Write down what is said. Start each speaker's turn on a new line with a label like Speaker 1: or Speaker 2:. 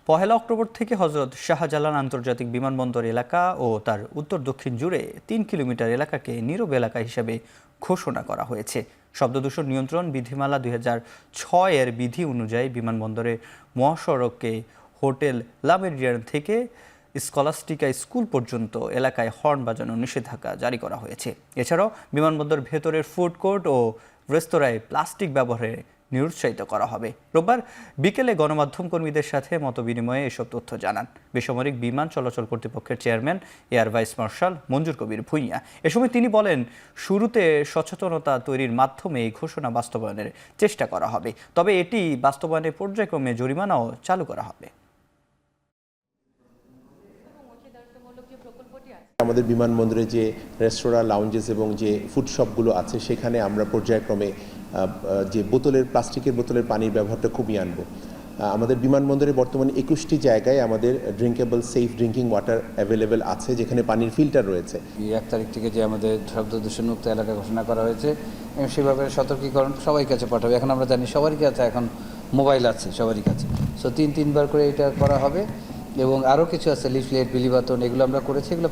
Speaker 1: পহেলা October থেকে হজরত শাহজালাল আন্তর্জাতিক বিমানবন্দর এলাকা ও তার উত্তর দক্ষিণ জুড়ে ৩ কিলোমিটার এলাকাকে নীরব এলাকা হিসেবে ঘোষণা করা হয়েছে। শব্দদূষণ নিয়ন্ত্রণ বিধিমালা ২০০৬ এর বিধি অনুযায়ী বিমানবন্দরের মহাসড়কে হোটেল লা মেরিডিয়ান থেকে স্কলাস্টিকা স্কুল পর্যন্ত এলাকায় হর্ন বাজানোর নিষেধাজ্ঞা জারি করা হয়েছে। এছাড়াও বিমানবন্দর ভেতরের ফুড কোর্ট ও রেস্তোরাঁয় প্লাস্টিক ব্যবহারে নিরুৎসাহিত করা হবে। রোববার বিকেলে গণমাধ্যম কর্মীদের সাথে মতবিনিময়ে এসব তথ্য জানান বেসামরিক বিমান চলাচল কর্তৃপক্ষের চেয়ারম্যান এয়ার ভাইস মার্শাল মঞ্জুর কবির ভূঁইয়া। এ সময় তিনি বলেন, শুরুতে সচেতনতা তৈরির মাধ্যমে এই ঘোষণা বাস্তবায়নের চেষ্টা করা হবে, তবে এটি বাস্তবায়নে পর্যায়ক্রমে জরিমানাও চালু করা হবে।
Speaker 2: আমাদের বিমানবন্দরে যে রেস্তোরাঁ, লাউঞ্জেস এবং যে ফুড শপগুলো আছে সেখানে আমরা পর্যায়ক্রমে যে প্লাস্টিকের বোতলের পানির ব্যবহারটা কমিয়ে আনব। আমাদের বিমানবন্দরে বর্তমানে ২১টি জায়গায় আমাদের drinkable safe drinking water available আছে, যেখানে পানির ফিল্টার রয়েছে।
Speaker 3: ১ তারিখ থেকে যে আমাদের শব্দ দূষণমুক্ত এলাকা ঘোষণা করা হয়েছে এবং সেভাবে সতর্কীকরণ সবাই কাছে পাঠাবে। এখন আমরা জানি সবারই কাছে এখন মোবাইল আছে, সবারই কাছে। সো ৩বার করে এটা করা হবে এবং আরও কিছু আছে, লিফলেট, বিলিবাতন, এগুলো আমরা করেছি। এগুলো